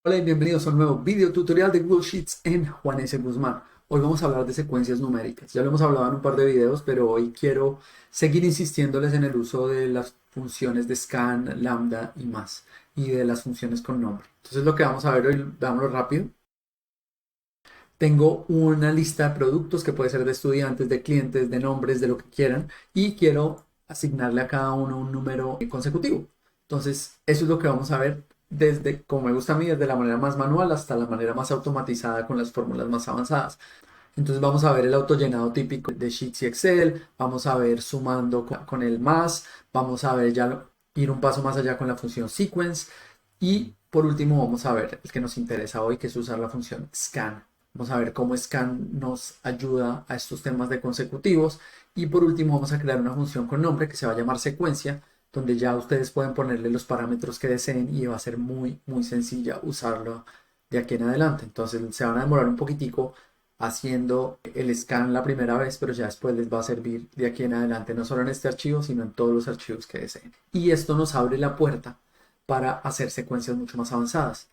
Hola y bienvenidos a un nuevo video tutorial de Google Sheets en Juan S. Guzmán. Hoy vamos a hablar de secuencias numéricas. Ya lo hemos hablado en un par de videos, pero hoy quiero seguir insistiéndoles en el uso de las funciones de scan, lambda y más, y de las funciones con nombre. Entonces lo que vamos a ver hoy, veámoslo rápido. Tengo una lista de productos que puede ser de estudiantes, de clientes, de nombres, de lo que quieran, y quiero asignarle a cada uno un número consecutivo. Entonces, eso es lo que vamos a ver desde, como me gusta a mí, desde la manera más manual hasta la manera más automatizada con las fórmulas más avanzadas. Entonces vamos a ver el autollenado típico de Sheets y Excel, vamos a ver sumando con el más, vamos a ver ya ir un paso más allá con la función sequence y por último vamos a ver el que nos interesa hoy, que es usar la función scan. Vamos a ver cómo scan nos ayuda a estos temas de consecutivos y por último vamos a crear una función con nombre que se va a llamar secuencia, donde ya ustedes pueden ponerle los parámetros que deseen y va a ser muy sencilla usarlo de aquí en adelante. Entonces se van a demorar un poquitico haciendo el scan la primera vez, pero ya después les va a servir de aquí en adelante, no solo en este archivo, sino en todos los archivos que deseen. Y esto nos abre la puerta para hacer secuencias mucho más avanzadas.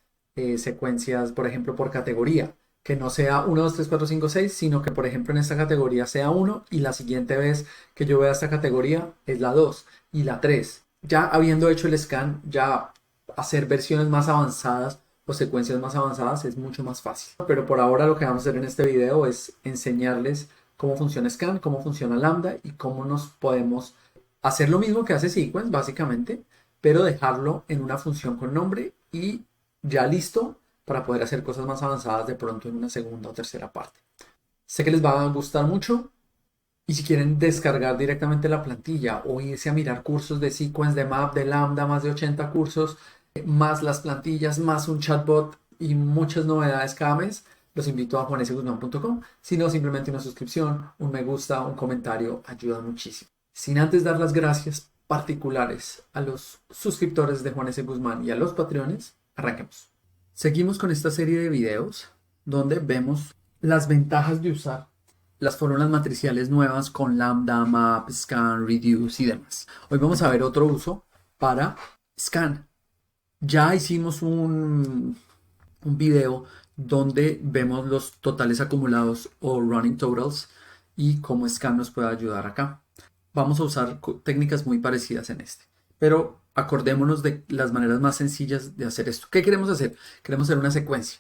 Secuencias, por ejemplo, por categoría, que no sea 1, 2, 3, 4, 5, 6, sino que, por ejemplo, en esta categoría sea 1 y la siguiente vez que yo vea esta categoría es la 2 y la 3. Ya habiendo hecho el scan, ya hacer versiones más avanzadas o secuencias más avanzadas es mucho más fácil. Pero por ahora lo que vamos a hacer en este video es enseñarles cómo funciona Scan, cómo funciona Lambda y cómo nos podemos hacer lo mismo que hace Sequence básicamente, pero dejarlo en una función con nombre y ya listo para poder hacer cosas más avanzadas de pronto en una segunda o tercera parte. Sé que les va a gustar mucho y si quieren descargar directamente la plantilla o irse a mirar cursos de Sequence, de Map, de Lambda, más de 80 cursos, más las plantillas, más un chatbot y muchas novedades cada mes, los invito a juanesguzman.com. Si no, simplemente una suscripción, un me gusta, un comentario ayuda muchísimo. Sin antes dar las gracias particulares a los suscriptores de Juan S. Guzmán y a los patreones, arranquemos. Seguimos con esta serie de videos donde vemos las ventajas de usar las fórmulas matriciales nuevas con lambda, map, scan, reduce y demás. Hoy vamos a ver otro uso para scan. Ya hicimos un video donde vemos los totales acumulados o running totals y cómo scan nos puede ayudar acá. Vamos a usar técnicas muy parecidas en este, pero acordémonos de las maneras más sencillas de hacer esto. ¿Qué queremos hacer? Queremos hacer una secuencia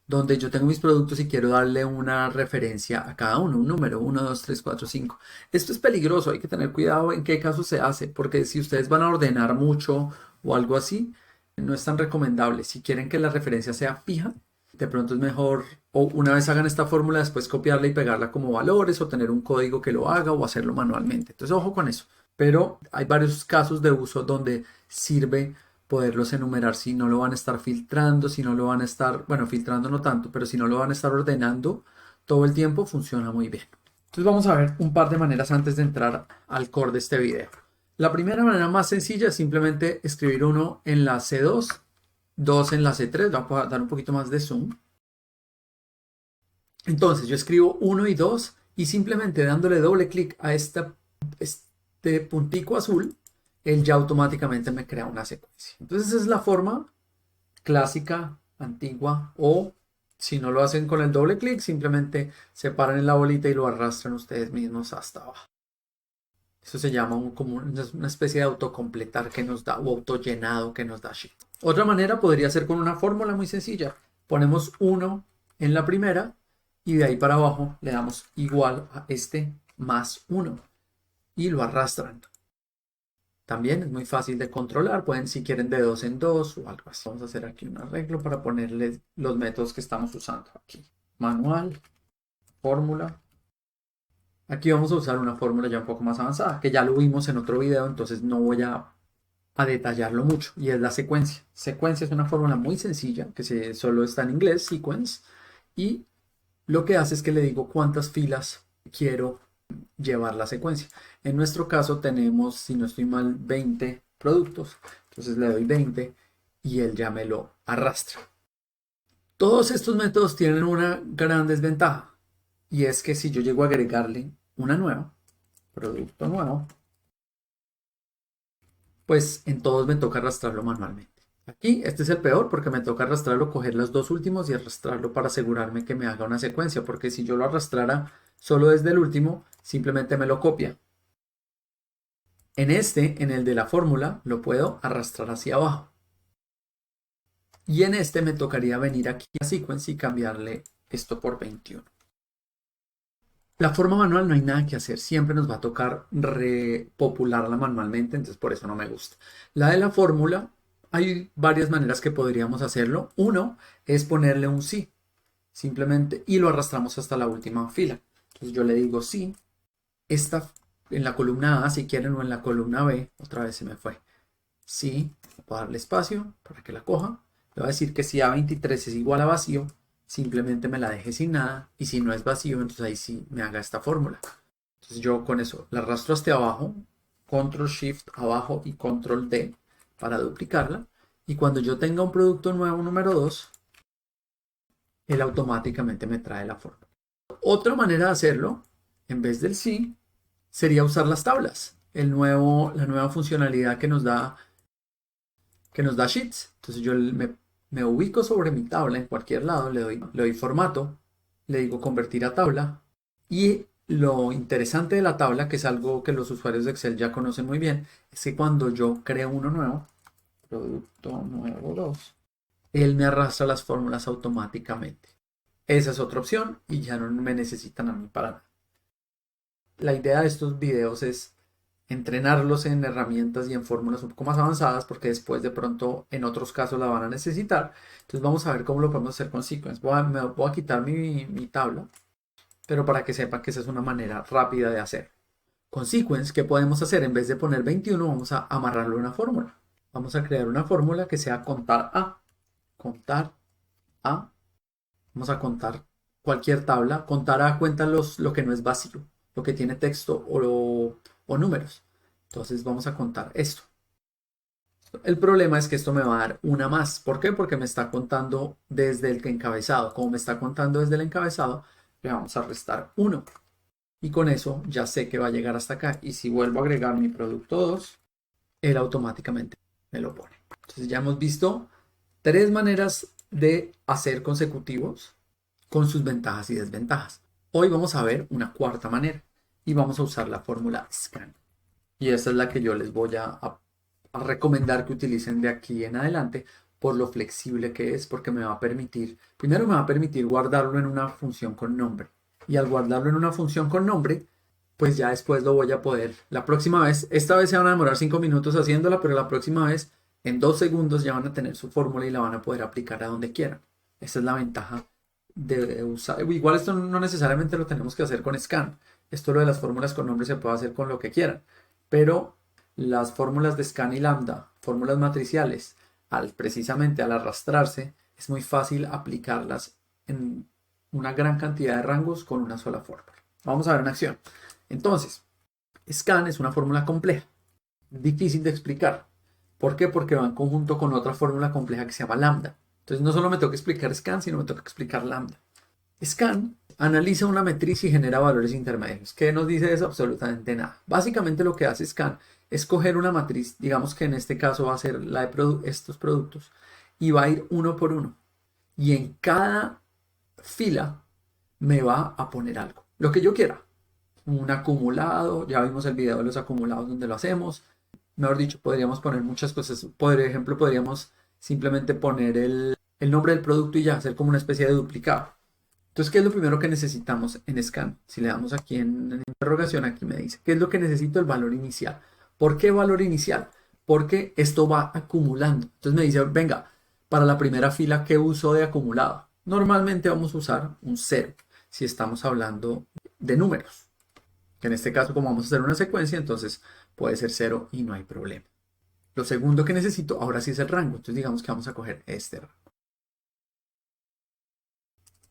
donde yo tengo mis productos y quiero darle una referencia a cada uno, un número, 1, 2, 3, 4, 5. Esto es peligroso, hay que tener cuidado en qué caso se hace, porque si ustedes van a ordenar mucho o algo así, no es tan recomendable. Si quieren que la referencia sea fija, de pronto es mejor, o una vez hagan esta fórmula, después copiarla y pegarla como valores, o tener un código que lo haga, o hacerlo manualmente. Entonces, ojo con eso. Pero hay varios casos de uso donde sirve poderlos enumerar si no lo van a estar filtrando, si no lo van a estar, bueno, filtrando no tanto, pero si no lo van a estar ordenando todo el tiempo, funciona muy bien. Entonces vamos a ver un par de maneras antes de entrar al core de este video. La primera manera más sencilla es simplemente escribir uno en la C2, dos en la C3, voy a dar un poquito más de zoom. Entonces yo escribo 1 y 2 y simplemente dándole doble clic a este puntico azul, él ya automáticamente me crea una secuencia. Entonces esa es la forma clásica, antigua, o si no lo hacen con el doble clic, simplemente se paran en la bolita y lo arrastran ustedes mismos hasta abajo. Eso se llama como una especie de autocompletar que nos da o autollenado que nos da Sheet. Otra manera podría ser con una fórmula muy sencilla. Ponemos 1 en la primera y de ahí para abajo le damos igual a este más 1 y lo arrastran. También es muy fácil de controlar. Pueden, si quieren, de dos en dos o algo así. Vamos a hacer aquí un arreglo para ponerle los métodos que estamos usando aquí. Manual, fórmula. Aquí vamos a usar una fórmula ya un poco más avanzada, que ya lo vimos en otro video, entonces no voy a detallarlo mucho. Y es la secuencia. Secuencia es una fórmula muy sencilla, que solo está en inglés, sequence. Y lo que hace es que le digo cuántas filas quiero llevar la secuencia. En nuestro caso tenemos, si no estoy mal, 20 productos. Entonces le doy 20 y él ya me lo arrastra. Todos estos métodos tienen una gran desventaja y es que si yo llego a agregarle una nueva, producto nuevo, pues en todos me toca arrastrarlo manualmente. Aquí, este es el peor porque me toca arrastrarlo, coger los dos últimos y arrastrarlo para asegurarme que me haga una secuencia, porque si yo lo arrastrara solo desde el último, simplemente me lo copia. En este, en el de la fórmula, lo puedo arrastrar hacia abajo. Y en este me tocaría venir aquí a sequence y cambiarle esto por 21. La forma manual no hay nada que hacer, siempre nos va a tocar repopularla manualmente, entonces por eso no me gusta. La de la fórmula, hay varias maneras que podríamos hacerlo. Uno es ponerle un sí, simplemente, y lo arrastramos hasta la última fila. Entonces yo le digo sí, esta en la columna A, si quieren, o en la columna B, otra vez se me fue. Sí, voy a darle espacio para que la coja. Le voy a decir que si A23 es igual a vacío, simplemente me la deje sin nada, y si no es vacío, entonces ahí sí me haga esta fórmula. Entonces yo con eso la arrastro hasta abajo, control shift abajo y control D para duplicarla, y cuando yo tenga un producto nuevo número 2, él automáticamente me trae la fórmula. Otra manera de hacerlo, en vez del sí, sería usar las tablas, la nueva funcionalidad que nos da Sheets. Entonces yo me ubico sobre mi tabla en cualquier lado, le doy formato, le digo convertir a tabla, y lo interesante de la tabla, que es algo que los usuarios de Excel ya conocen muy bien, es que cuando yo creo uno nuevo, producto nuevo 2, él me arrastra las fórmulas automáticamente. Esa es otra opción y ya no me necesitan a mí para nada. La idea de estos videos es entrenarlos en herramientas y en fórmulas un poco más avanzadas porque después de pronto en otros casos la van a necesitar. Entonces vamos a ver cómo lo podemos hacer con Sequence. Voy a quitar mi tabla, pero para que sepan que esa es una manera rápida de hacer. Con Sequence, ¿qué podemos hacer? En vez de poner 21, vamos a amarrarlo a una fórmula. Vamos a crear una fórmula que sea contar A. Contar A. Vamos a contar cualquier tabla. Contar A cuenta lo que no es vacío, lo que tiene texto o números. Entonces vamos a contar esto. El problema es que esto me va a dar una más. ¿Por qué? Porque me está contando desde el encabezado. Como me está contando desde el encabezado, le vamos a restar 1. Y con eso ya sé que va a llegar hasta acá. Y si vuelvo a agregar mi producto 2, él automáticamente me lo pone. Entonces ya hemos visto 3 maneras de hacer consecutivos con sus ventajas y desventajas. Hoy vamos a ver una cuarta manera y vamos a usar la fórmula scan. Y esa es la que yo les voy a recomendar que utilicen de aquí en adelante por lo flexible que es, porque me va a permitir, primero me va a permitir guardarlo en una función con nombre. Y al guardarlo en una función con nombre, pues ya después lo voy a poder. La próxima vez, esta vez se van a demorar 5 minutos haciéndola, pero la próxima vez en 2 segundos ya van a tener su fórmula y la van a poder aplicar a donde quieran. Esa es la ventaja de usar. Igual esto no necesariamente lo tenemos que hacer con scan. Esto lo de las fórmulas con nombre se puede hacer con lo que quieran. Pero las fórmulas de scan y lambda, fórmulas matriciales, precisamente al arrastrarse, es muy fácil aplicarlas en una gran cantidad de rangos con una sola fórmula. Vamos a ver en acción. Entonces, scan es una fórmula compleja, difícil de explicar. ¿Por qué? Porque va en conjunto con otra fórmula compleja que se llama lambda. Entonces no solo me toca explicar scan, sino me toca explicar lambda. Scan analiza una matriz y genera valores intermedios. ¿Qué nos dice eso? Absolutamente nada. Básicamente lo que hace Scan es coger una matriz, digamos que en este caso va a ser la de estos productos, y va a ir uno por uno. Y en cada fila me va a poner algo, lo que yo quiera. Un acumulado, ya vimos el video de los acumulados donde lo hacemos. Mejor dicho, podríamos poner muchas cosas. Por ejemplo, podríamos simplemente poner el nombre del producto y ya hacer como una especie de duplicado. Entonces, ¿qué es lo primero que necesitamos en Scan? Si le damos aquí en interrogación, aquí me dice, ¿qué es lo que necesito? El valor inicial. ¿Por qué valor inicial? Porque esto va acumulando. Entonces me dice, venga, para la primera fila, ¿qué uso de acumulado? Normalmente vamos a usar un 0 si estamos hablando de números. Que en este caso, como vamos a hacer una secuencia, entonces puede ser 0 y no hay problema. Lo segundo que necesito, ahora sí es el rango. Entonces digamos que vamos a coger este rango.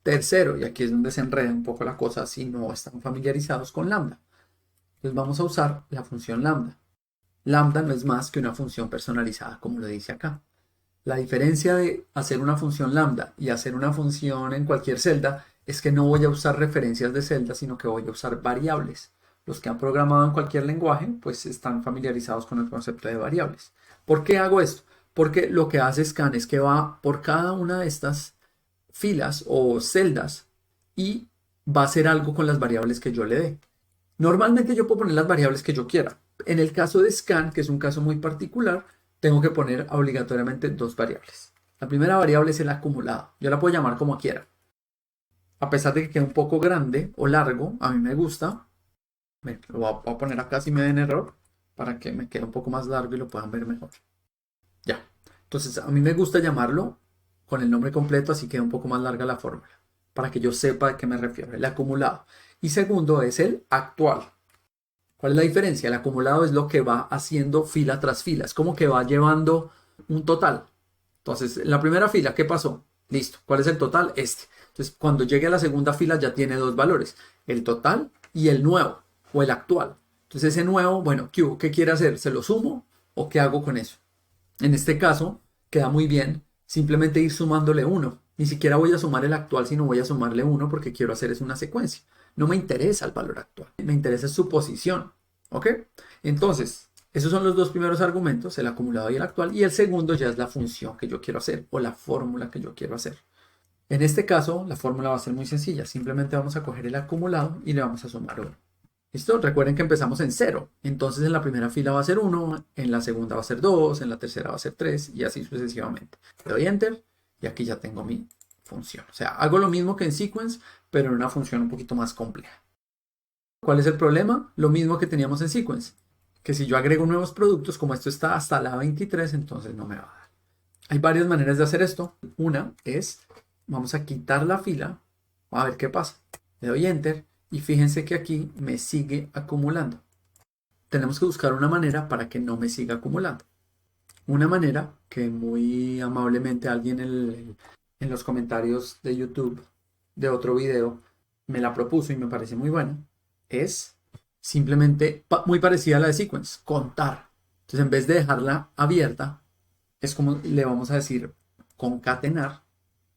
Tercero, y aquí es donde se enreda un poco la cosa si no están familiarizados con lambda. Entonces vamos a usar la función lambda. Lambda no es más que una función personalizada, como lo dice acá. La diferencia de hacer una función lambda y hacer una función en cualquier celda es que no voy a usar referencias de celda, sino que voy a usar variables. Los que han programado en cualquier lenguaje, pues están familiarizados con el concepto de variables. ¿Por qué hago esto? porque lo que hace scan es que va por cada una de estas filas o celdas y va a hacer algo con las variables que yo le dé. Normalmente yo puedo poner las variables que yo quiera. En el caso de scan, que es un caso muy particular, tengo que poner obligatoriamente dos variables. La primera variable es el acumulado. Yo la puedo llamar como quiera. A pesar de que quede un poco grande o largo, a mí me gusta. Lo voy a poner acá si me den error, para que me quede un poco más largo y lo puedan ver mejor. Ya. Entonces, a mí me gusta llamarlo con el nombre completo, así queda un poco más larga la fórmula, para que yo sepa a qué me refiero, el acumulado. Y segundo es el actual. ¿Cuál es la diferencia? El acumulado es lo que va haciendo fila tras fila, es como que va llevando un total. Entonces, en la primera fila, ¿qué pasó? Listo. ¿Cuál es el total? Este. Entonces, cuando llegue a la segunda fila ya tiene dos valores, el total y el nuevo o el actual. Entonces, ese nuevo, bueno, ¿qué quiere hacer? ¿Se lo sumo o qué hago con eso? En este caso, queda muy bien simplemente ir sumándole uno. Ni siquiera voy a sumar el actual, sino voy a sumarle uno porque quiero hacer es una secuencia. No me interesa el valor actual, me interesa su posición. ¿Ok? Entonces, esos son los dos primeros argumentos, el acumulado y el actual. Y el segundo ya es la función que yo quiero hacer o la fórmula que yo quiero hacer. En este caso, la fórmula va a ser muy sencilla. Simplemente vamos a coger el acumulado y le vamos a sumar 1. ¿Listo? Recuerden que empezamos en 0. Entonces en la primera fila va a ser 1, en la segunda va a ser 2, en la tercera va a ser 3 y así sucesivamente. Le doy Enter y aquí ya tengo mi función. O sea, hago lo mismo que en Sequence, pero en una función un poquito más compleja. ¿Cuál es el problema? Lo mismo que teníamos en Sequence. Que si yo agrego nuevos productos, como esto está hasta la 23, entonces no me va a dar. Hay varias maneras de hacer esto. Una es, vamos a quitar la fila, a ver qué pasa. Le doy Enter y fíjense que aquí me sigue acumulando. Tenemos que buscar una manera para que no me siga acumulando. Una manera que muy amablemente alguien en los comentarios de YouTube de otro video me la propuso y me parece muy buena, es simplemente muy parecida a la de Sequence, contar. Entonces en vez de dejarla abierta, es como le vamos a decir concatenar.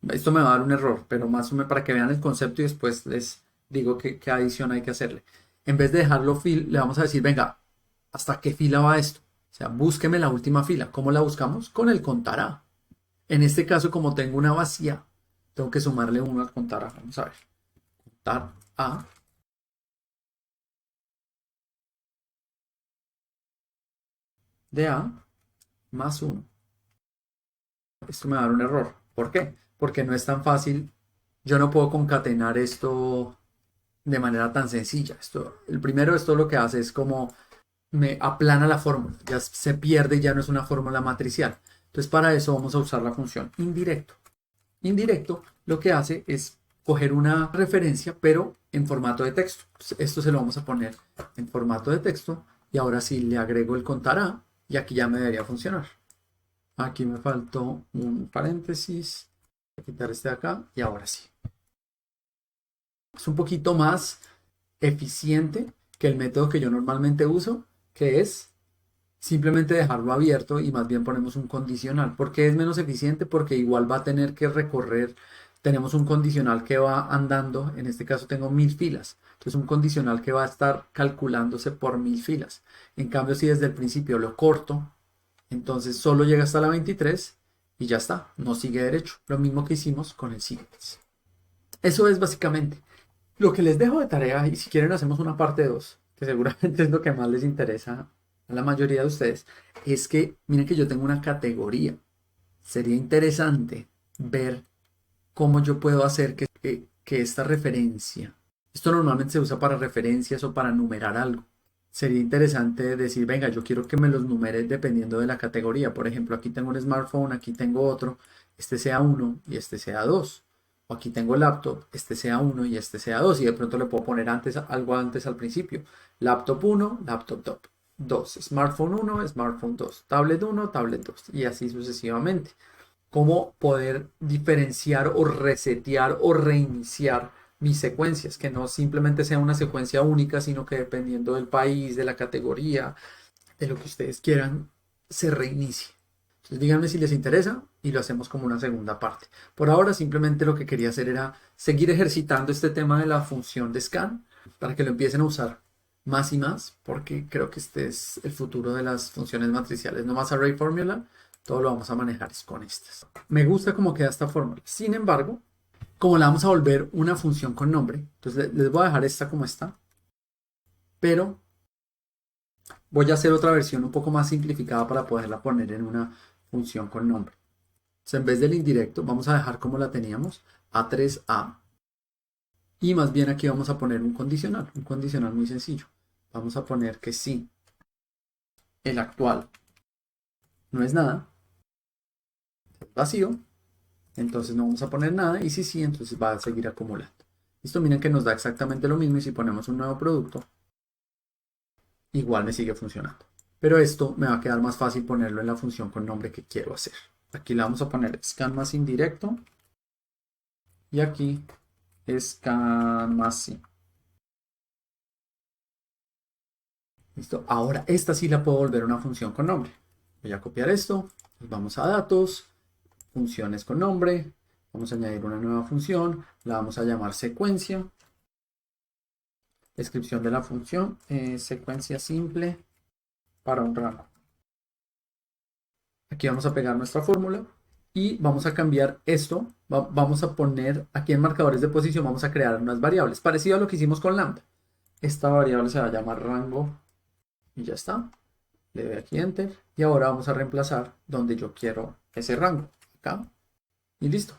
Esto me va a dar un error, pero más o menos para que vean el concepto y después les digo qué adición hay que hacerle. En vez de dejarlo le vamos a decir, venga, ¿hasta qué fila va esto? O sea, búsqueme la última fila. ¿Cómo la buscamos? Con el contar A. En este caso, como tengo una vacía, tengo que sumarle 1 al contar A. Vamos a ver. Contar A. De A más 1. Esto me va a dar un error. ¿Por qué? Porque no es tan fácil. Yo no puedo concatenar esto de manera tan sencilla. El primero, esto lo que hace es como me aplana la fórmula. Ya se pierde y ya no es una fórmula matricial. Entonces, para eso vamos a usar la función indirecto. Indirecto lo que hace es coger una referencia, pero en formato de texto. Esto se lo vamos a poner en formato de texto y ahora sí le agrego el contar A y aquí ya me debería funcionar. Aquí me faltó un paréntesis. Voy a quitar este de acá y ahora sí. Es un poquito más eficiente que el método que yo normalmente uso, que es simplemente dejarlo abierto y más bien ponemos un condicional. ¿Por qué es menos eficiente? Porque igual va a tener que recorrer. Tenemos un condicional que va andando, en este caso tengo 1000 filas. Entonces un condicional que va a estar calculándose por 1000 filas. En cambio, si desde el principio lo corto, entonces solo llega hasta la 23 y ya está, no sigue derecho. Lo mismo que hicimos con el sequence. Eso es básicamente lo que les dejo de tarea y si quieren hacemos una parte 2, que seguramente es lo que más les interesa a la mayoría de ustedes, es que miren que yo tengo una categoría. Sería interesante ver cómo yo puedo hacer que esta referencia, esto normalmente se usa para referencias o para numerar algo. Sería interesante decir, venga, yo quiero que me los numere dependiendo de la categoría. Por ejemplo, aquí tengo un smartphone, aquí tengo otro, este sea 1 y este sea 2. O aquí tengo laptop, este sea 1 y este sea 2. Y de pronto le puedo poner algo antes al principio. Laptop 1, laptop 2. Smartphone 1, smartphone 2. Tablet 1, tablet 2. Y así sucesivamente. Cómo poder diferenciar o resetear o reiniciar mis secuencias, que no simplemente sea una secuencia única, sino que dependiendo del país, de la categoría, de lo que ustedes quieran, se reinicie. Entonces díganme si les interesa y lo hacemos como una segunda parte. Por ahora simplemente lo que quería hacer era seguir ejercitando este tema de la función de scan para que lo empiecen a usar más y más, porque creo que este es el futuro de las funciones matriciales. No más array formula, Todo lo vamos a manejar con estas. Me gusta cómo queda esta fórmula. Sin embargo, como la vamos a volver una función con nombre, entonces les voy a dejar esta como está, pero voy a hacer otra versión un poco más simplificada para poderla poner en una función con nombre. Entonces, en vez del indirecto, vamos a dejar como la teníamos, A3A. Y más bien aquí vamos a poner un condicional muy sencillo. Vamos a poner que si el actual no es nada, es vacío, entonces no vamos a poner nada, y si sí, entonces va a seguir acumulando. Listo, miren que nos da exactamente lo mismo, y si ponemos un nuevo producto, igual me sigue funcionando. Pero esto me va a quedar más fácil ponerlo en la función con nombre que quiero hacer. Aquí le vamos a poner scan más indirecto, y aquí scan más sí. Listo, ahora esta sí la puedo volver una función con nombre. Voy a copiar esto, vamos a datos, funciones con nombre, vamos a añadir una nueva función, la vamos a llamar secuencia. Descripción de la función, secuencia simple para un rango. Aquí vamos a pegar nuestra fórmula y vamos a cambiar esto. Vamos a poner aquí en marcadores de posición, vamos a crear unas variables, parecido a lo que hicimos con lambda. Esta variable se va a llamar rango y ya está. Le doy aquí enter y ahora vamos a reemplazar donde yo quiero ese rango, acá, y listo.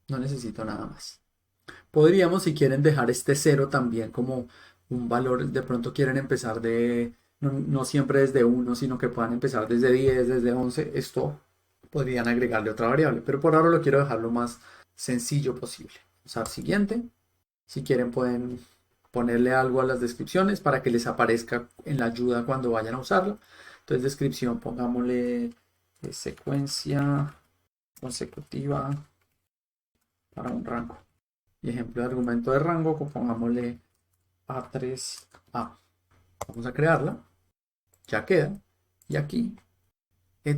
No necesito nada más. Podríamos, si quieren, dejar este 0 también como un valor. De pronto quieren empezar no siempre desde 1, sino que puedan empezar desde 10, desde 11. Esto podrían agregarle otra variable, pero por ahora lo quiero dejar lo más sencillo posible. Vamos a dar siguiente. Si quieren pueden ponerle algo a las descripciones para que les aparezca en la ayuda cuando vayan a usarlo. Entonces descripción, pongámosle secuencia consecutiva para un rango. Y ejemplo de argumento de rango, pongámosle A3A. Vamos a crearla. Ya queda. Y aquí,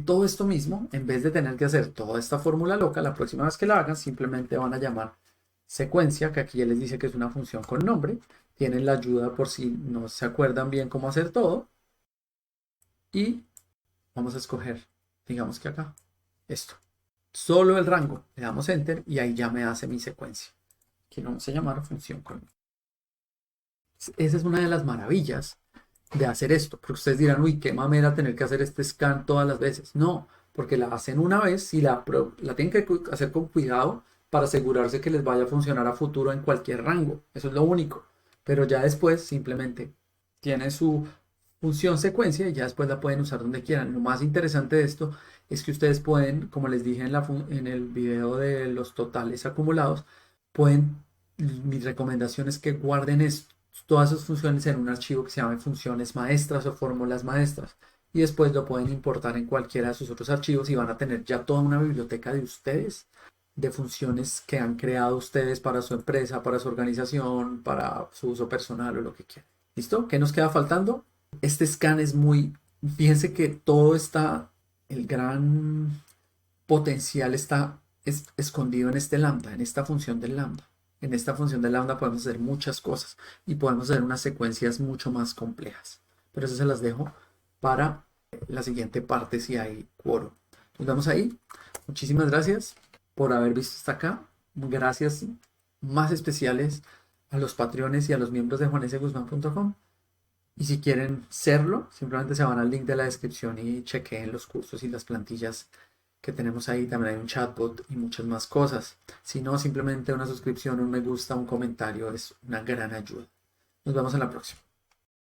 todo esto mismo, en vez de tener que hacer toda esta fórmula loca, la próxima vez que la hagan, simplemente van a llamar secuencia, que aquí ya les dice que es una función con nombre. Tienen la ayuda por si no se acuerdan bien cómo hacer todo. Y vamos a escoger, digamos que acá, esto. Solo el rango. Le damos enter y ahí ya me hace mi secuencia. Que lo vamos a llamar función con nombre. Esa es una de las maravillas de hacer esto, porque ustedes dirán, uy, qué mamera tener que hacer este scan todas las veces. No, porque la hacen una vez y la tienen que hacer con cuidado para asegurarse que les vaya a funcionar a futuro en cualquier rango. Eso es lo único. Pero ya después simplemente tiene su función secuencia y ya después la pueden usar donde quieran. Lo más interesante de esto es que ustedes pueden, como les dije en el video de los totales acumulados, mi recomendación es que guarden todas sus funciones en un archivo que se llame funciones maestras o fórmulas maestras, y después lo pueden importar en cualquiera de sus otros archivos y van a tener ya toda una biblioteca de ustedes, de funciones que han creado ustedes para su empresa, para su organización, para su uso personal o lo que quieran. ¿Listo? ¿Qué nos queda faltando? Este scan es fíjense que todo está, el gran potencial está escondido en este lambda, en esta función del lambda. En esta función de lambda podemos hacer muchas cosas y podemos hacer unas secuencias mucho más complejas. Pero eso se las dejo para la siguiente parte si hay quórum. Nos vemos ahí. Muchísimas gracias por haber visto hasta acá. Gracias más especiales a los patrones y a los miembros de juaneseguzman.com. Y si quieren serlo, simplemente se van al link de la descripción y chequeen los cursos y las plantillas que tenemos ahí. También hay un chatbot y muchas más cosas. Si no, simplemente una suscripción, un me gusta, un comentario es una gran ayuda. Nos vemos en la próxima.